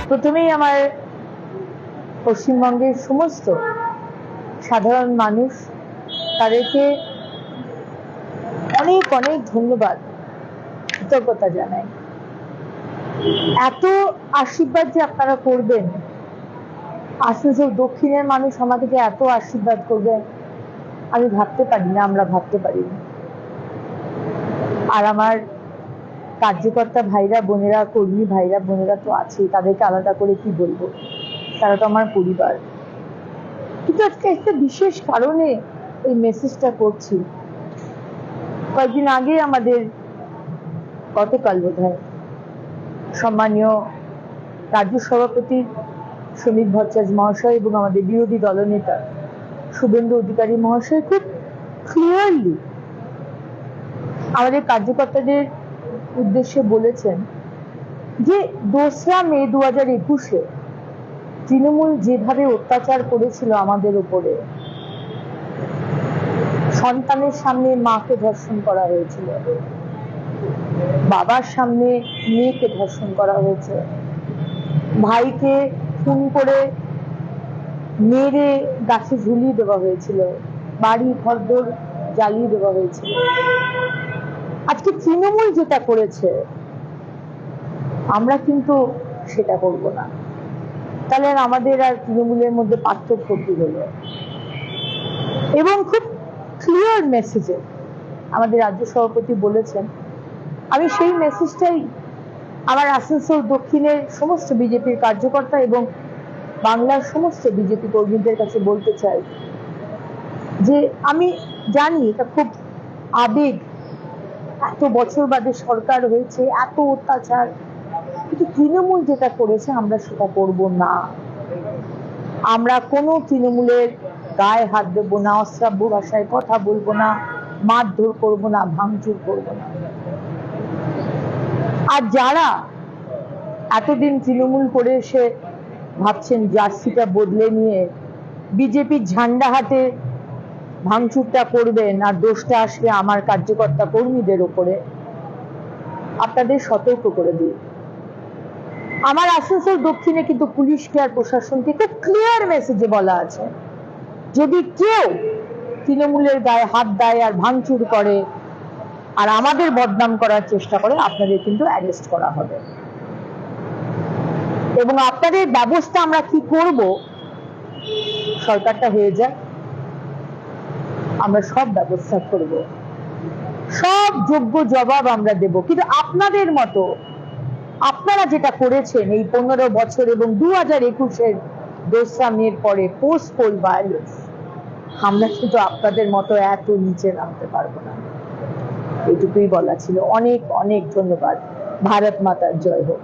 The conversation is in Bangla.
প্রথমেই আমার পশ্চিমবঙ্গের সমস্ত সাধারণ মানুষ তাদেরকে অনেক অনেক ধন্যবাদ, কৃতজ্ঞতা জানাই। এত আশীর্বাদ যে আপনারা করবেন, আসানসোল দক্ষিণের মানুষ আমাদেরকে এত আশীর্বাদ করবেন আমি ভাবতে পারি না, আমরা ভাবতে পারি না। আর আমার কার্যকর্তা ভাইরা বোনেরা, কর্মী ভাইরা বোনেরা তো আছে, তাদেরকে আলাদা করে কি বলবো, তারা তো আমার পরিবার। কিন্তু আজকে একটা বিশেষ কারণে এই মেসেজটা করছি। কয়েকদিন আগে আমাদের, গতকাল বোধহয়, সম্মানীয় রাজ্য সভাপতি শ্রমিক ভট্টাচার্য মহাশয় এবং আমাদের বিরোধী দলনেতা শুভেন্দু অধিকারী মহাশয় খুব ক্লিয়ারলি আমাদের কার্যকর্তাদের উদ্দেশ্যে বলেছেন যে 2রা মে 2021-এ তৃণমূল যেভাবে অত্যাচার করেছিল আমাদের উপরে, সন্তানের সামনে মাকে ধর্ষণ করা হয়েছিল, বাবার সামনে মেয়েকে ধর্ষণ করা হয়েছে, ভাইকে খুন করে মেরে গাছে ঝুলিয়ে দেওয়া হয়েছিল, বাড়ি ঘরদোর জ্বালিয়ে দেওয়া হয়েছিল। আজকে তৃণমূল যেটা করেছে আমরা কিন্তু সেটা করব না। তাহলে আমাদের আর তৃণমূলের মধ্যে পার্থক্য কি হলো? এবং খুব ক্লিয়ার মেসেজে আমাদের রাজ্য সভাপতি বলেছেন, আমি সেই মেসেজটাই আমার আসানসোল দক্ষিণের সমস্ত বিজেপির কার্যকর্তা এবং বাংলার সমস্ত বিজেপি কর্মীদের কাছে বলতে চাই যে আমি জানি এটা খুব আবেগ, এত বছর বাদে সরকার হয়েছে, এত অত্যাচার, কিন্তু তৃণমূল যেটা করেছে আমরা সেটা করব না। আমরা কোনো তৃণমূলের গায়ে হাত দেবো না, অশ্রাব্য ভাষায় কথা বলবো না, মারধর করবো না, ভাঙচুর করবো না। আর যারা এতদিন তৃণমূল করে এসে ভাবছেন জার্সিটা বদলে নিয়ে বিজেপির ঝান্ডা হাতে ভাঙচুরটা করবেন আর দোষটা আসবে আমার কার্যকর্তা কর্মীদের উপরে, আপনাদের সতর্ক করে দিই। আমার আসানসোল দক্ষিণে কিন্তু পুলিশকে আর প্রশাসনকে খুব ক্লিয়ার মেসেজে বলা আছে, যদি কেউ তৃণমূলের গায়ে হাত দেয় আর ভাঙচুর করে আর আমাদের বদনাম করার চেষ্টা করে, আপনাদের কিন্তু অ্যারেস্ট করা হবে। এবং আপনাদের ব্যবস্থা আমরা কি করব, সরকারটা হয়ে যায়, আমরা সব ব্যবস্থা করব, সব যোগ্য জবাব আমরা দেব। কিন্তু আপনাদের মতো আপনারা যেটা করেছেন এই 15 বছর এবং 2021-এর 2রা মের পরে পোস্ট পোল ভায়োলেন্স, আমরা কিন্তু আপনাদের মতো এত নিচে নামতে পারবো না। এইটুকুই বলা ছিল। অনেক অনেক ধন্যবাদ। ভারত মাতার জয় হোক।